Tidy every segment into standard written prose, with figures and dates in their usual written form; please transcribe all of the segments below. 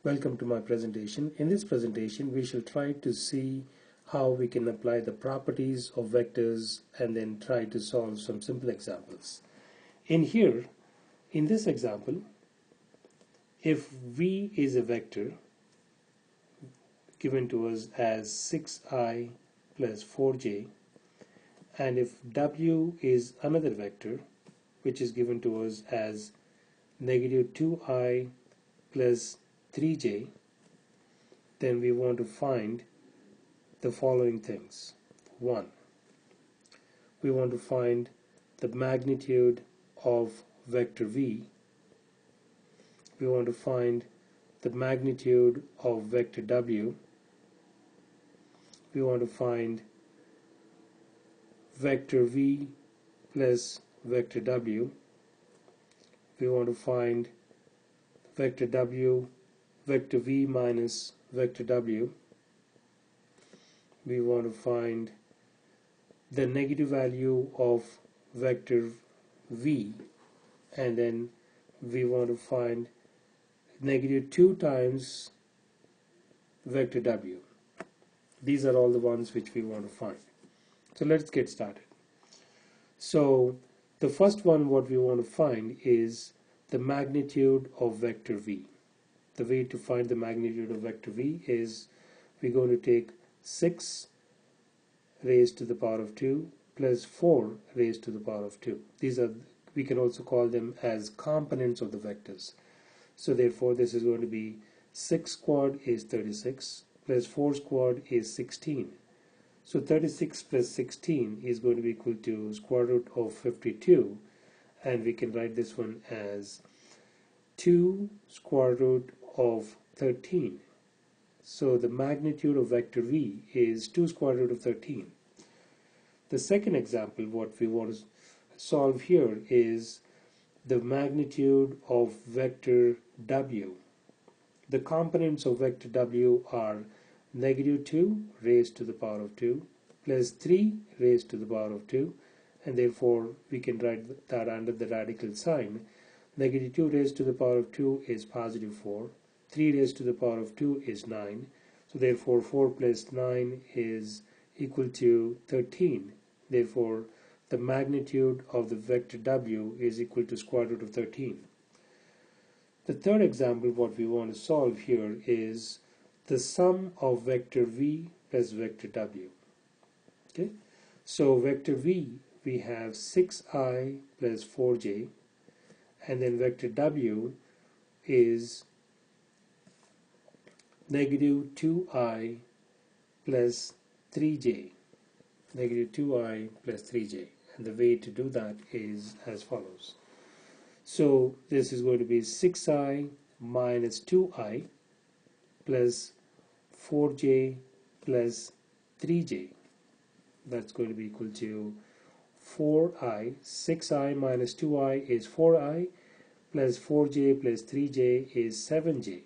Welcome to my presentation. In this presentation, we shall try to see how we can apply the properties of vectors and then try to solve some simple examples. In this example, if v is a vector given to us as 6i plus 4j, and if w is another vector which is given to us as negative 2i plus 3j, then we want to find the following things. 1. We want to find the magnitude of vector v. We want to find the magnitude of vector w. We want to find vector v plus vector w. We want to find vector w, vector v minus vector w. We want to find the negative value of vector v, and then we want to find negative 2 times vector w. These are all the ones which we want to find. So let's get started. So the first one what we want to find is the magnitude of vector v. The way to find the magnitude of vector v is we're going to take 6 raised to the power of 2 plus 4 raised to the power of 2. These are, we can also call them as components of the vectors. So therefore this is going to be 6 squared is 36 plus 4 squared is 16. So 36 plus 16 is going to be equal to square root of 52, and we can write this one as 2 square root of 13. So the magnitude of vector v is 2 square root of 13. The second example what we want to solve here is the magnitude of vector w. The components of vector w are negative 2 raised to the power of 2 plus 3 raised to the power of 2, and therefore we can write that under the radical sign. Negative 2 raised to the power of 2 is positive 4. 3 raised to the power of 2 is 9. So therefore 4 plus 9 is equal to 13. Therefore the magnitude of the vector w is equal to square root of 13. The third example what we want to solve here is the sum of vector v plus vector w. Okay, so vector v, we have 6i plus 4j, and then vector w is negative 2i plus 3j, negative 2i plus 3j, and the way to do that is as follows. So this is going to be 6i minus 2i plus 4j plus 3j. That's going to be equal to 4i. 6i minus 2i is 4i plus 4j plus 3j is 7j.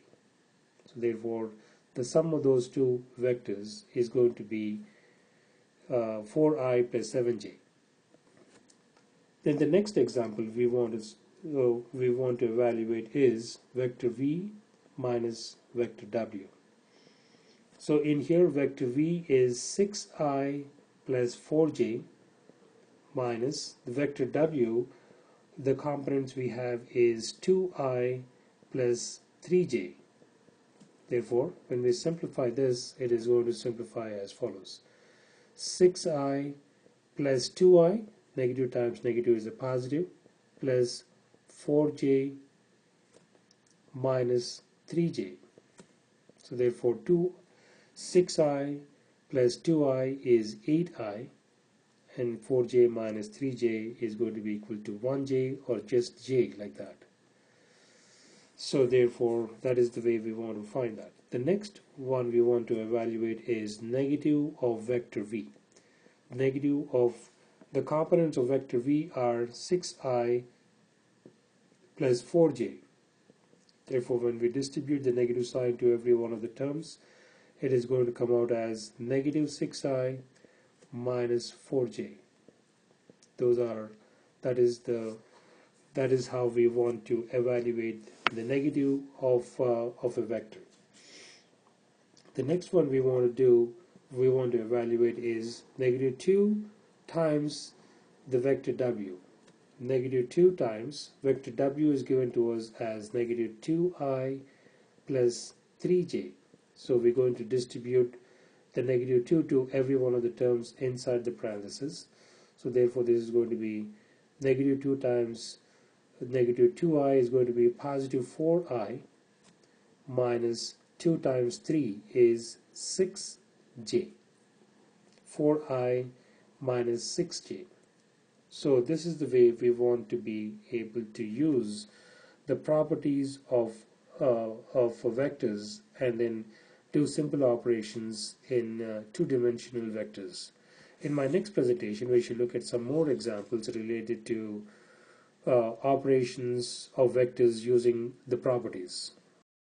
So therefore the sum of those two vectors is going to be 4i plus 7j. Then the next example we want to evaluate is vector v minus vector w. So in here vector v is 6i plus 4j minus the vector w, the components we have is 2i plus 3j. Therefore when we simplify this, it is going to simplify as follows. 6i plus 2i, negative times negative is a positive, plus 4j minus 3j. So therefore 6i plus 2i is 8i, and 4j minus 3j is going to be equal to 1j or just j, like that. So therefore that is the way we want to find that. The next one we want to evaluate is negative of vector v. Negative of the components of vector v are 6i plus 4j. Therefore when we distribute the negative sign to every one of the terms, it is going to come out as negative 6i minus 4j. That is the That is how we want to evaluate the negative of a vector. The next one we want to evaluate is negative 2 times the vector w. Negative 2 times vector w is given to us as negative 2I plus 3j. So we're going to distribute the negative 2 to every one of the terms inside the parentheses. So therefore this is going to be negative 2 times negative 2I is going to be positive 4I minus 2 times 3 is 6j. 4I minus 6j. So this is the way we want to be able to use the properties of vectors and then do simple operations in two-dimensional vectors. In my next presentation, we should look at some more examples related to operations of vectors using the properties.